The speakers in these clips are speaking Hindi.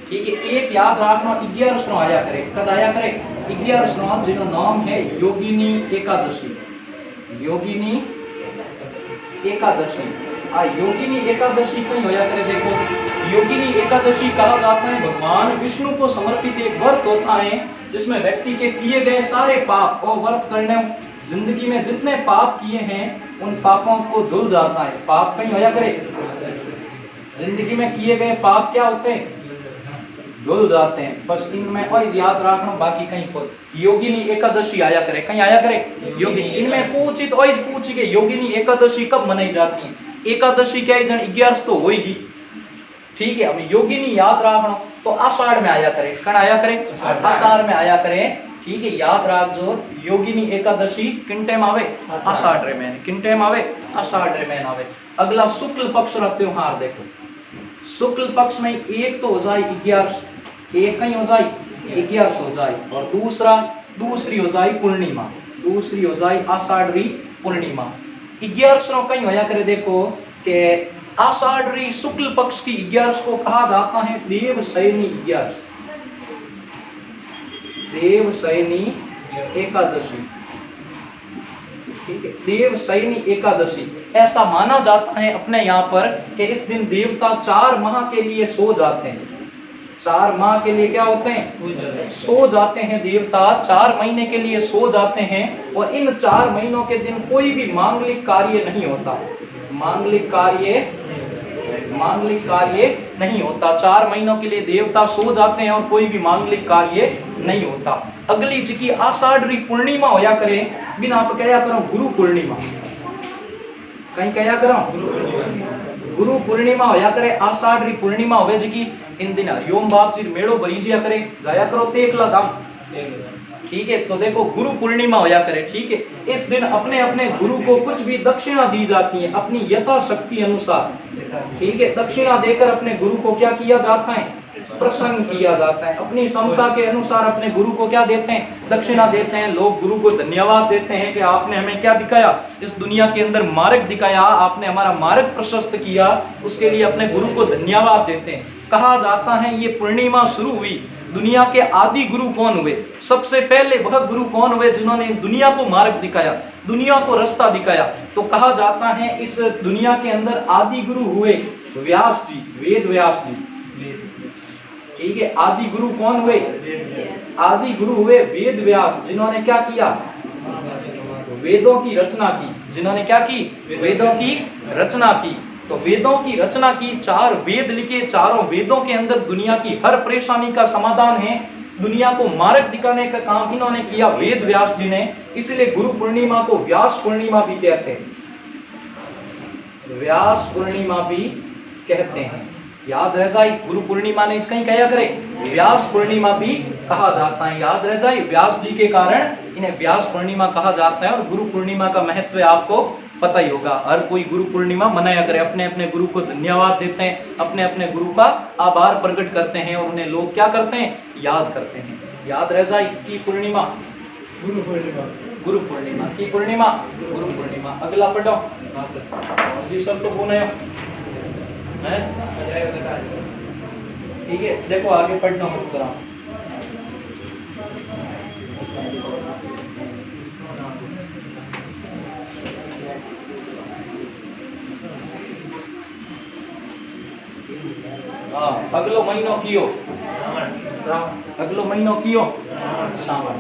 ठीक है, एक याद रखना 11 आया करे, कद आया करे 11 जिनो नाम है योगिनी एकादशी। योगिनी एकादशी, योगिनी एकादशी कहीं होया करे। देखो योगिनी एकादशी कहा जाता है भगवान विष्णु को समर्पित एक व्रत होता है जिसमें व्यक्ति के किए गए सारे पाप और व्रत करने जिंदगी में जितने पाप किए हैं उन पापों को धुल जाता है। पाप कहीं होया करे, जिंदगी में किए गए पाप क्या होते हैं, धुल जाते हैं। बस इनमें और याद रखना, बाकी कहीं पर योगिनी एकादशी आया करे, कहीं आया करे योगिनी। इनमें पूछित और पूछी गई योगिनी एकादशी कब मनाई जाती है। एकादशी क्या जन 11 तो होगी, ठीक है। अब योगिनी याद रखना तो आषाढ़ में आया करे, कण आया करे, आषाढ़ में आया करे, ठीक है। याद रख जो योगिनी एकादशी किन टाइम आवे, आषाढ़ रे महीने, किन टाइम आवे, आषाढ़ रे महीने आवे। अगला शुक्ल पक्ष रा त्योहार देखो, शुक्ल पक्ष में एक तो हो जाए 11, एक कहीं हो जाए 11 हो जाए, और दूसरी हो जाए पूर्णिमा, दूसरी हो जाए आषाढ़ी पूर्णिमा। 11 कहीं होया करे। देखो के आषाढ़ी शुक्ल पक्ष की 11 को कहा जाता है देवशयनी 11, देवशयनी एकादशी, ठीक है। देवशयनी एकादशी ऐसा माना जाता है अपने यहाँ पर कि इस दिन देवता 4 माह के लिए सो जाते हैं। 4 माह के लिए क्या होते हैं, सो जाते हैं। देवता 4 महीने के लिए सो जाते हैं, और इन 4 महीनों के दिन कोई भी मांगलिक कार्य नहीं होता, मांगलिक कार्य नहीं होता। 4 महीनों के लिए देवता सो जाते हैं और कोई भी मांगलिक कार्य नहीं होता। अगली जी आषाढ़ी पूर्णिमा होया करे, बिना आप क्या करो गुरु पूर्णिमा, कहीं क्या करो गुरु पूर्णिमा होया करे। आषाढ़ी पूर्णिमा होवे जी इन दिन हरिओम बाप जी मेड़ो भरी जिया करे, जाया करो तेकला धाम, ठीक है। तो देखो गुरु पूर्णिमा होया करे, ठीक है। इस दिन अपने अपने गुरु को कुछ भी दक्षिणा दी जाती है अपनी यथाशक्ति अनुसार, ठीक है। दक्षिणा देकर अपने गुरु को क्या किया जाता है, प्रसन्न किया जाता है। अपनी क्षमता के अनुसार अपने गुरु को क्या देते हैं, दक्षिणा देते हैं। लोग गुरु को धन्यवाद देते हैं कि आपने हमें क्या दिखाया, इस दुनिया के अंदर मार्ग दिखाया, आपने हमारा मार्ग प्रशस्त किया, उसके लिए अपने गुरु को धन्यवाद देते हैं। कहा जाता है ये पूर्णिमा शुरू हुई, दुनिया के आदि गुरु कौन हुए, सबसे पहले वह गुरु कौन हुए जिन्होंने दुनिया को मार्ग दिखाया, दुनिया को रास्ता दिखाया। तो कहा जाता है इस दुनिया के अंदर आदि गुरु हुए व्यास जी, वेद व्यास जी, ठीक है। आदि गुरु कौन हुए, आदि गुरु हुए वेद व्यास, जिन्होंने क्या किया, वेदों की रचना की, जिन्होंने क्या की, वेदों की रचना की। तो वेदों की रचना की, 4 वेद लिखे, चारों वेदों के अंदर दुनिया की हर परेशानी का समाधान है, दुनिया को मार्ग दिखाने का काम इन्होंने किया वेद व्यास जी ने। इसलिए गुरु पूर्णिमा को व्यास पूर्णिमा भी कहते हैं, व्यास पूर्णिमा भी कहते हैं। याद रह जाए गुरु पूर्णिमा ने कहीं क्या करे, व्यास पूर्णिमा भी कहा जाता है। याद रह जाए व्यास जी के कारण इन्हें व्यास पूर्णिमा कहा जाता है। और गुरु पूर्णिमा का महत्व आपको पता ही होगा, हर कोई गुरु पूर्णिमा मनाया करे, अपने अपने गुरु को धन्यवाद देते हैं, अपने अपने गुरु का आभार प्रकट करते हैं, और उन्हें लोग क्या करते हैं, याद करते हैं। याद रह जाए की पूर्णिमा, गुरु पूर्णिमा, गुरु पूर्णिमा की पूर्णिमा, गुरु पूर्णिमा। अगला पढ़ो जी, सब तो बोले हैं, ठीक है। देखो आगे पढ़ना शुरू करा। अगलो महीनो कियो, अगलो महीनो कियो सावन।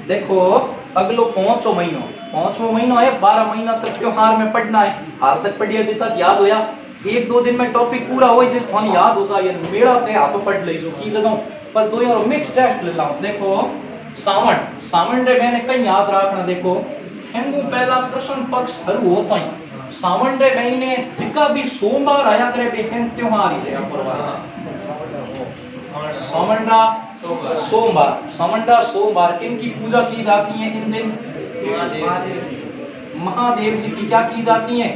देखो अगलो 5वां महीनो है, 12 महीना तक त्योहार में पढ़ना है। हाल तक पढ़िया जी तक याद होया, 1-2 दिन में टॉपिक पूरा हो जाए तो याद हो जाए। मेरा थे आप पढ़ ले जो की जगह पर दो यार मिक्स टेस्ट ले लाऊं। देखो सावन रे मैंने कहीं याद रखना। देखो हिंदू पहला कृष्ण पक्ष हरु होता है, सावन रे महीने जिका भी सोमवार आया करे बेहन त्योहार ही सावनडा सोमवार किन की पूजा की जाती है इन दिन, महादेव जी की क्या की जाती है,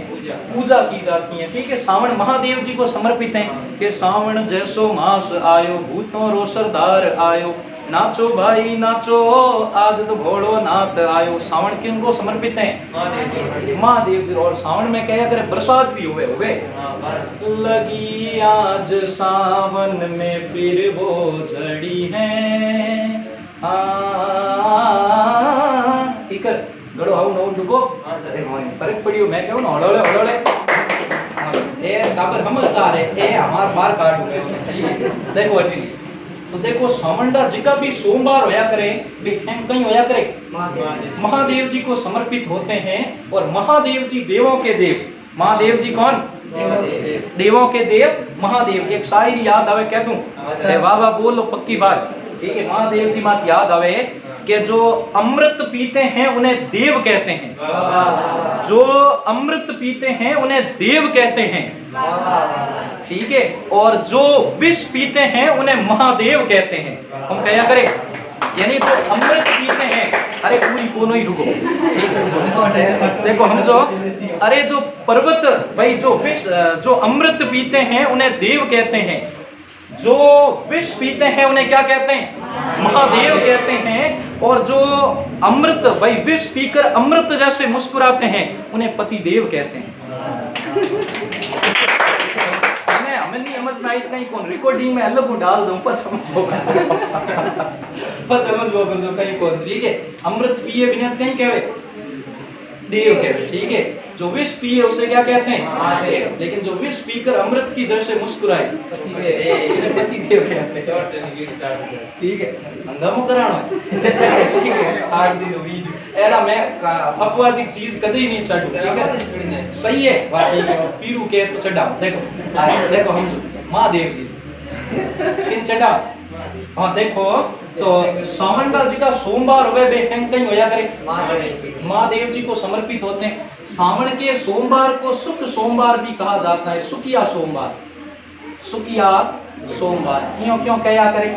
पूजा की जाती है, ठीक है। सावन महादेव जी को समर्पित है कि सावन जैसो मास आयो भूतों रो सरदार आयो, नाचो भाई नाचो, आज तो घोड़ो नाथ आयो। सावन किनको समर्पित है? महादेव जी। और सावन में क्या करे? प्रसाद भी हुए लगी आज सावन में फिर वो जड़ी है। ठीक है, गड़ो आओ नो रुको, फर्क पड़ियो। मैं कहूं ना हड़ोले हड़ोले ए काबर समझदार है ए हमार बार काट हुए। देखो अजी, तो देखो सावंडा जी का भी सोमवार होया करे, हम कहीं होया करे महादेव जी को समर्पित होते हैं। और महादेव जी देवों के देव। महादेव जी कौन? देवों के देव महादेव। एक शायरी याद आवे कह दूं? वाह वाह बोलो पक्की बात। ठीक है, महादेव जी बात याद आवे कि जो अमृत पीते हैं उन्हें देव कहते हैं। जो अमृत पीते हैं उन्हें देव कहते हैं। ठीक है, और जो विष पीते हैं उन्हें महादेव कहते हैं। हम क्या करें? यानी जो अमृत पीते हैं, अरे पूरी कोनो ही रुको, ठीक है देखो हम जो, अरे जो पर्वत भाई जो विष, जो अमृत पीते हैं उन्हें देव कहते हैं। जो विष पीते हैं उन्हें क्या कहते हैं? महादेव कहते हैं। और जो अमृत भाई विष पीकर अमृत जैसे मुस्कुराते हैं उन्हें पति देव कहते हैं। हमें नहीं समझ में आई तो कहीं कौन रिकॉर्डिंग में अलग डाल दूं पर समझो जो कहीं कौन। ठीक है, अमृत पिए बिना कहीं कहवे देव कहवे। ठीक है, जो विष पिए उसे क्या कहते हैं? महादेव। लेकिन जो विष पीकर अमृत की जैसे मुस्कुराए पति देव कहते हैं। ठीक है, हंगामा कराना ठीक है 60 दिन वीडियो एड़ा मैं अपवादिक चीज कभी नहीं चढ़ू। ठीक है, सही है बात। पीरू के तो चढ़ा देखो, देखो हम महादेव जी किन चढ़ा। हाँ देखो, तो सावंडा जी का सोमवार हुए वे कहीं होया करे महादेव जी को समर्पित होते हैं। सावन के सोमवार को सुख सोमवार भी कहा जाता है। सुखिया सोमवार, सुखिया सोमवार क्यों क्यों कहा करे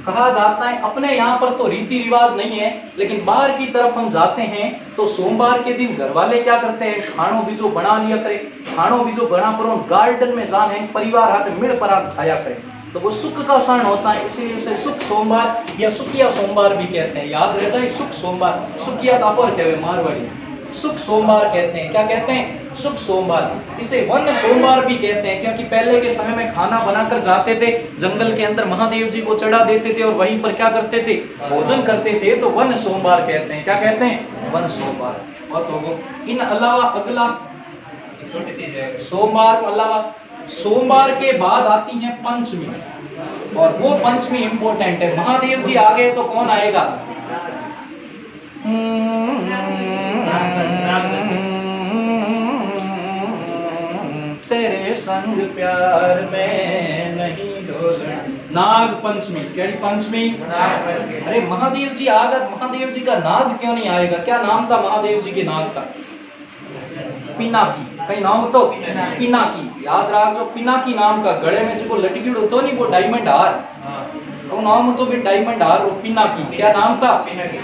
कहा जाता है? अपने यहाँ पर तो रीति रिवाज नहीं है, लेकिन बाहर की तरफ हम जाते हैं तो सोमवार के दिन घर वाले क्या करते हैं? खानो बीजो बना लिया करे। खानो बीजो बना पर गार्डन में जाने परिवार हाथ मिल परात खाया करे, तो वो सुख का क्षण होता है। इसीलिए इसे सुख सोमवार या सुखिया सोमवार भी कहते हैं। याद रहता है सुख सोमवार, सुखिया का और कहते मारवाड़ी सुख सोमवार कहते हैं। क्या कहते हैं? सुख सोमवार। इसे वन सोमवार भी कहते हैं, क्योंकि पहले के समय में खाना बनाकर जाते थे जंगल के अंदर, महादेव जी को चढ़ा देते थे और वहीं पर क्या करते थे? भोजन करते थे। तो वन सोमवार कहते हैं। क्या कहते हैं? वन सोमवार। और तो इन अलावा अगला सोमवार के अलावा सोमवार के बाद आती है पंचमी, और वो पंचमी इंपॉर्टेंट है। महादेव जी आ गए तो कौन आएगा? तेरे संग प्यार में नहीं डोलना। नाग पंचमी। क्या पंचमी? अरे महादेव जी आ गए, महादेव जी का नाग क्यों नहीं आएगा? क्या नाम था महादेव जी के नाग का? पिनाकी। कहीं नाम तो पिनाकी। याद रख जो पिनाकी नाम का गले में जो लटकी होतो नहीं वो डायमंड हार, तो नाम तो भी डायमंड हार पिनाकी। क्या नाम था?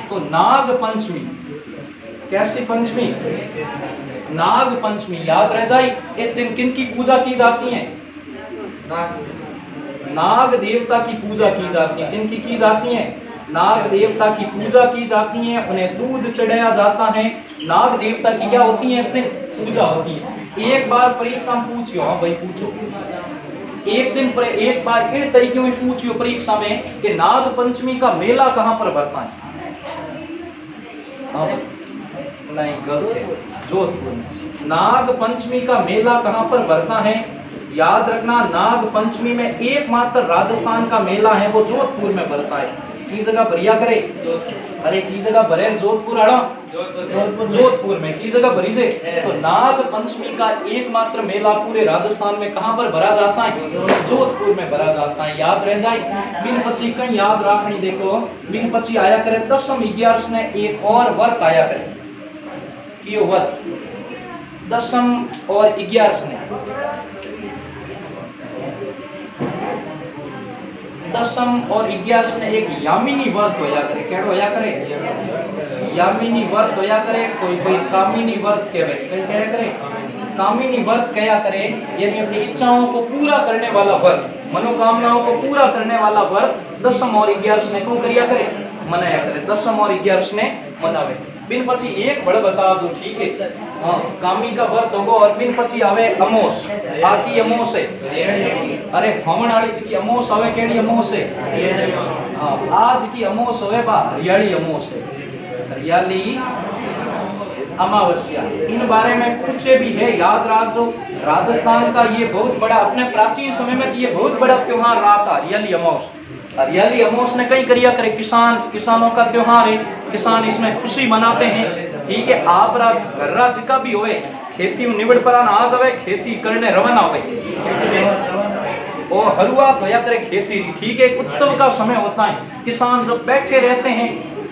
तो नाग पंचमी। कैसी पंचमी? नाग पंचमी। याद रह जाए। इस दिन किन की पूजा की जाती है? नाग देवता की पूजा की जाती है। किन की जाती है? नाग देवता की पूजा की जाती है। उन्हें दूध चढ़ाया जाता है। नाग देवता की क्या होती है? इस दिन पूजा होती है। एक बार परीक्षा में पूछियो, हाँ भाई पूछो, एक दिन पर एक बार इन तरीके में पूछियो परीक्षा में कि नाग पंचमी का मेला कहाँ पर भरता है? नहीं, गलत है। जोधपुर में। नाग पंचमी का मेला कहाँ पर भरता है? याद रखना, नाग पंचमी में एकमात्र राजस्थान का मेला है वो जोधपुर में भरता है। की जगह भरिया करे? अरे की जगह भरे जोधपुर आड़ा, जोधपुर में की जगह भरी से। तो नाग पंचमी का एकमात्र मेला पूरे राजस्थान में कहाँ पर भरा जाता है? जोधपुर में भरा जाता है। याद रह जाए। बिन पची कहीं याद रखनी। देखो बिन पची आया करे 10वीं 11 ने एक और वर्त आया करे कियो वर्त 10वीं और 11 ने 10वीं और 11 ने एक यामिनी व्रत होया करे। क्या होया करे? यामिनी व्रत होया करे। कोई कोई कामिनी व्रत कहवे। कहीं क्या करे? कामिनी व्रत कया करे, यानी अपनी इच्छाओं को पूरा करने वाला व्रत, मनोकामनाओं को पूरा करने वाला व्रत 10 और 11 ने क्यों करिया करे, मनाया करे। 10 और 11 ने मनावे। बिन पछी एक बड़ बता दो, ठीक है। हाँ, कामी का व्रत होगो और बिन पछी आवे अमोस। आकी अमोस है, अरे हवन वाली जी की अमोस आवे, केड़ी अमोस है? हाँ, आज की अमोस होवे बा हरियाली अमोस है, हरियाली अमावस्या। इन बारे में पूछे भी है, याद रखो। राजस्थान का ये बहुत बड़ा, अपने प्राचीन समय में ये बहुत बड़ा त्योहार रहा था, हरियाली अमावस। हरियाली अमावस ने कई करिया करे, किसानों का त्योहार है, किसान इसमें खुशी मनाते हैं, ठीक है। आप घर्रा जिका भी होवे, खेती में निबड़ पर आज हवे, खेती करने रवाना होवे, और हरुआत होया करे खेती, ठीक है। उत्सव का समय होता है, किसान जब बैठे रहते हैं,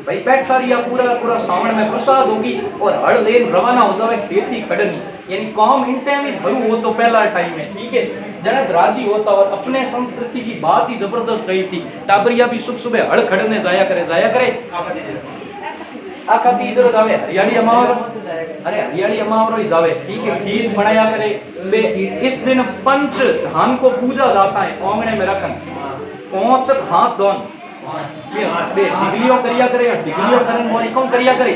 भाई बैठा रिया पूरा सावन में प्रसाद होगी और हड़ लेन रवाना हो जावे खेती खड़नी, यानी काम इन टाइम इस भरू हो तो पहला टाइम है, ठीक है। जनक राजी होता और अपने संस्कृति की बात ही जबरदस्त रही थी। टाबरिया भी सुबह हड़ खड़ने जाया करे आखा तीज रो जावे हरियाली अमावर, अरे हरियाली अमावर जावे, ठीक है। खींच बनाया करे बे, इस दिन पंच धान को पूजा जाता है, ओंगने में रखन 5 हाथ दोन डिग्लियों करिया करे, डिग्लियों करन मोरी कौन करिया करे,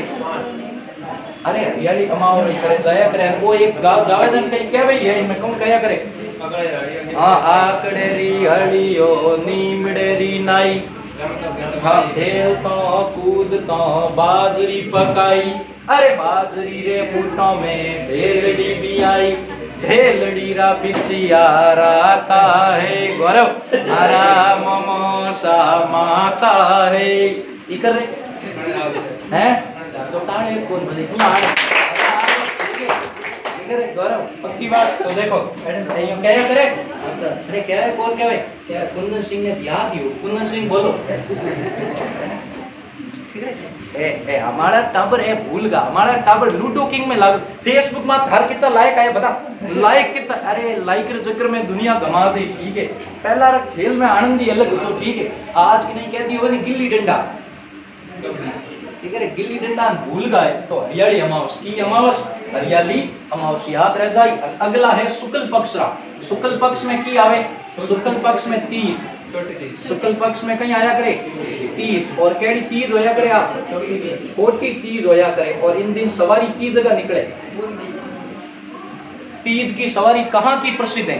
अरे हरियाली अमावर करे जाया करे। वो एक गाँव जावे जन कहीं कहवे है, मैं कौन कया करे, हां आकड़ेरी हड़ियो नीमड़ेरी नाई, हाँ खेल तो कूद तो बाजरी पकाई, अरे बाजरी रे फूटों में ढेलड़ी भी आई, ढेलड़ी रा पिछिया राता है गौरव हरा ममोसा माता है, इकर हैं तो ताने कौन बोले गौरव पक्की बात। तो देखो ये क्या करे, अरे क्या है कौन क्या है, क्या कुंदन सिंह ने दिया दियो, कुंदन सिंह बोलो ए हमारा टाबर ए भूल गा, हमारा टाबर लूडो किंग में लग, फेसबुक में हर कितना लाइक आया बता, लाइक कितना, अरे लाइक के चक्कर में दुनिया गंवा दी, ठीक है। पहला खेल में आनंद ही अलग होता, ठीक है। आज की नहीं कहती हो गिल्ली डंडा, ठीक है, गिल्ली डंडा भूल गए तो हरियाली अमावस की अमावस, हरियाली अमावस याद रह जाए। अगला है शुक्ल पक्ष रा, शुक्ल पक्ष में की आवे, शुक्ल पक्ष में तीज, शुक्ल पक्ष में कहीं आया करे तीज, और केड़ी तीज होया करे आप, छोटी तीज होया करे। और इन दिन सवारी की जगह निकले, तीज की सवारी कहाँ की प्रसिद्ध है,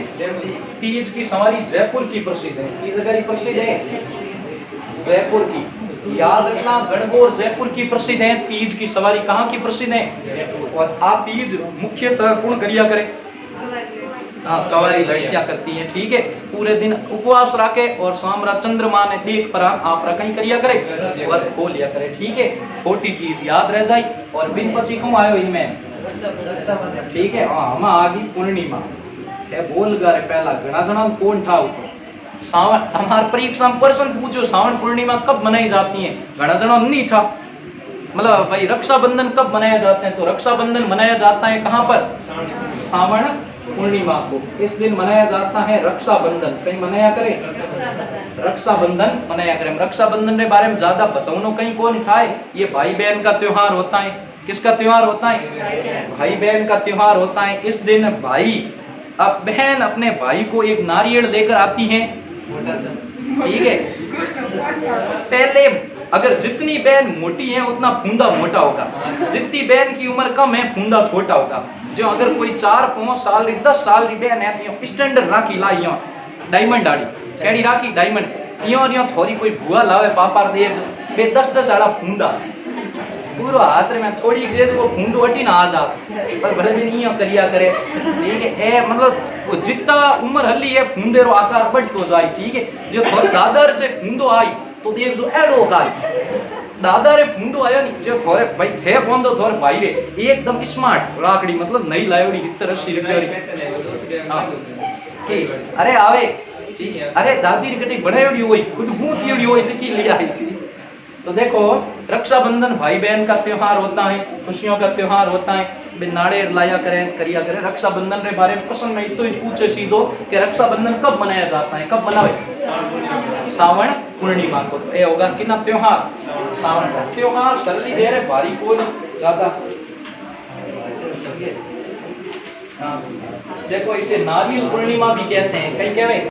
तीज की सवारी जयपुर की प्रसिद्ध है, की जगह प्रसिद्ध है जयपुर की, याद रखना। गणगौर जयपुर की प्रसिद्ध है, तीज की सवारी कहाँ की प्रसिद्ध है। और आ तीज मुख्यतः कौन करिया करे, कवारी लड़कियां करती हैं, ठीक है। पूरे दिन उपवास रखे और शाम रा चंद्रमा ने देख पर आप कहीं करिया करे, व्रत को लिया करे, ठीक है। छोटी तीज याद रह जाए। और बिन पची क्यों आयो इनमें, ठीक है। हाँ हम आगी पूर्णिमा बोल गा पहला घना जना कौन था सावन, हमारे परीक्षा में प्रश्न पूछो सावन पूर्णिमा कब मनाई जाती है, घना जना नहीं था, मतलब भाई रक्षाबंधन कब मनाया जाता है, तो रक्षाबंधन मनाया जाता है कहाँ पर, सावन पूर्णिमा को, इस दिन मनाया जाता है रक्षाबंधन। कहीं मनाया करे रक्षाबंधन मनाया करें। रक्षाबंधन के बारे में ज्यादा बताऊं कहीं कौन खाए, ये भाई बहन का त्योहार होता है। किसका त्योहार होता है, भाई बहन का त्योहार होता है। इस दिन भाई अब बहन अपने भाई को एक नारियल लेकर आती है, ठीक है। पहले अगर जितनी बहन मोटी है उतना फूंदा मोटा होगा, जितनी बहन की उम्र कम है फूंदा छोटा होगा। जो अगर कोई 4-5 साल 10 साल की बहन है स्टैंडर्ड राखी लाई डायमंड आड़ी केड़ी राखी डायमंड यो थोड़ी कोई भुआ लावे पापा दे 10-10 आड़ा फूंदा पूरा हाथ में थोड़ी जेज वो फूंदो हटी ना आ जा, पर भले भी नहीं करिया करे, ठीक है। ए मतलब वो जितना उम्र हली है फूंदे रो आकार बढ़तो जाए, ठीक है। जो थोड़े दादर से फूंदो आई तो देख जो एडो का दादा रे फूंदो आया नहीं, जो थोड़े भाई थे फोंदो थोड़े भाई रे एकदम स्मार्ट राकड़ी मतलब नई लायोड़ी इतर रसी रिपेयरिंग की अरे आवे, ठीक है। अरे दादी री कटी बनायोड़ी होई खुद गूंथीड़ी होई से की लिया आई थी। तो देखो रक्षाबंधन भाई बहन का त्योहार होता है, खुशियों का त्योहार होता है। नाड़ेर लाया करें करिया करें। रक्षाबंधन के बारे में प्रश्न में तो पूछे सीधो कि रक्षाबंधन कब मनाया जाता है, कब मनावे, सावन पूर्णिमा को। ये होगा कि ना त्योहार सावन का त्योहार सरली जे रे भारी को ज्यादा देखो इसे नारियल पूर्णिमा भी कहते हैं, कई कहवे